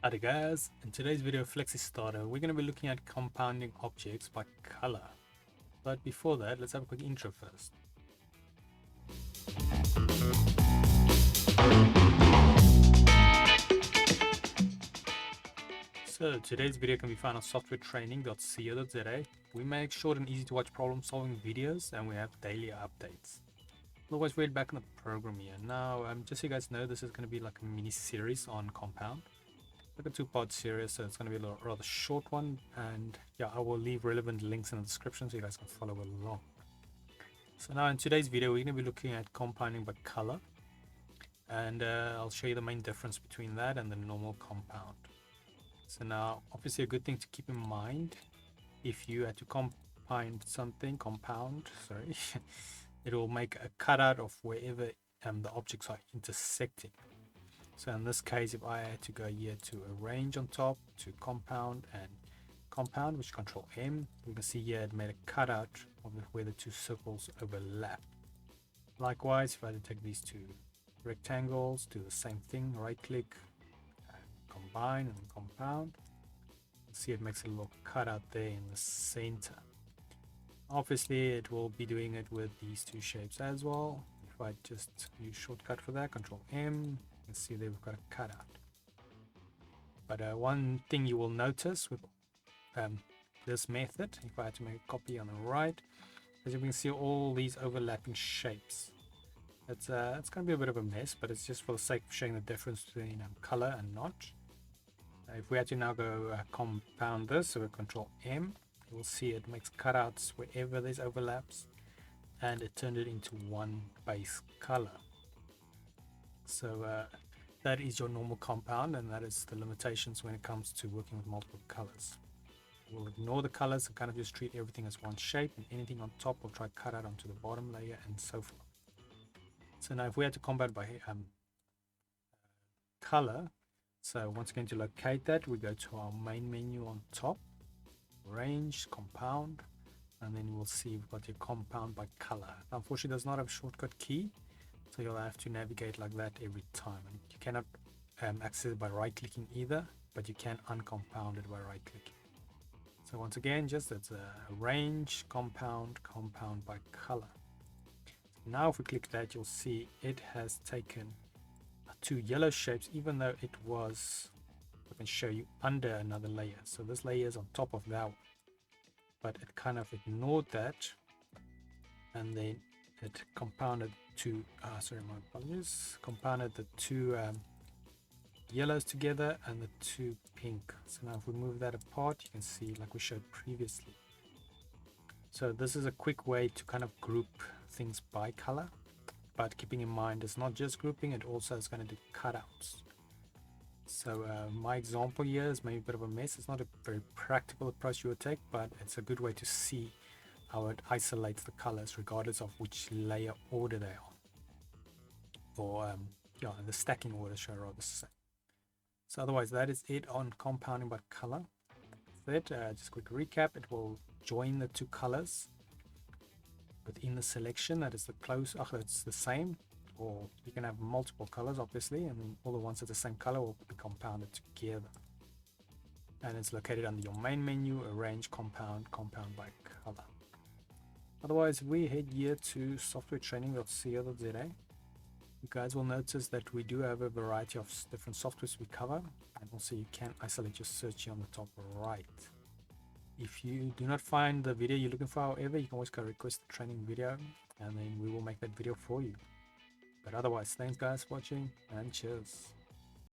Howdy guys, in today's video of FlexiSTARTER, we're going to be looking at compounding objects by color. But before that, let's have a quick intro first. So today's video can be found on softwaretraining.co.za. We make short and easy to watch problem solving videos and we have daily updates. Otherwise, we're back in the program here. Now, just so you guys know, this is going to be like a mini series on compound. Like a two-part series, so it's going to be a rather short one, and yeah, I will leave relevant links in the description so you guys can follow along. So now in today's video we're going to be looking at compounding by color, and I'll show you the main difference between that and the normal compound. So now obviously a good thing to keep in mind, if you had to compound, it will make a cutout of wherever the objects are intersecting. So in this case, if I had to go here to arrange on top, to compound and compound, which Control M, we can see here it made a cutout of where the two circles overlap. Likewise, if I had to take these two rectangles, do the same thing, right click, combine and compound. You see it makes a little cutout there in the center. Obviously, it will be doing it with these two shapes as well. If I just use shortcut for that, Control M, you can see there we've got a cutout. But one thing you will notice with this method, if I had to make a copy on the right, as you can see all these overlapping shapes. It's going to be a bit of a mess, but it's just for the sake of showing the difference between color and notch. If we had to now go compound this, so we Control M, you will see it makes cutouts wherever there's overlaps, and it turned it into one base color. So that is your normal compound, and that is the limitations when it comes to working with multiple colors. We'll ignore the colors and kind of just treat everything as one shape, and anything on top we'll try to cut out onto the bottom layer and so forth. So now if we had to compound by color, so once again to locate that, we go to our main menu on top, range, compound, and then we'll see we've got your compound by color. Unfortunately, it does not have a shortcut key, so you'll have to navigate like that every time, and you cannot access it by right clicking either, but you can uncompound it by right clicking. So once again, just it's a range, compound by color. So now if we click that, you'll see it has taken two yellow shapes, even though it was, I can show you, under another layer. So this layer is on top of that one, but it kind of ignored that, and then it compounded two compounded the two yellows together and the two pink. So now if we move that apart, you can see like we showed previously. So this is a quick way to kind of group things by color, but keeping in mind it's not just grouping, it also is going to do cutouts. So my example here is maybe a bit of a mess. It's not a very practical approach you would take, but it's a good way to see how it isolates the colors regardless of which layer order they are, or yeah, the stacking order should rather say. So otherwise, that is it on compounding by color. Just a quick recap, it will join the two colors within the selection that is the close. It's the same, or you can have multiple colors obviously, and then all the ones at the same color will be compounded together. And it's located under your main menu, arrange, compound by color. Otherwise, we head here to softwaretraining.co.za. You guys will notice that we do have a variety of different softwares we cover, and also you can isolate your search here on the top right. If you do not find the video you're looking for, however, you can always go request the training video, and then we will make that video for you. But otherwise, thanks guys for watching, and cheers.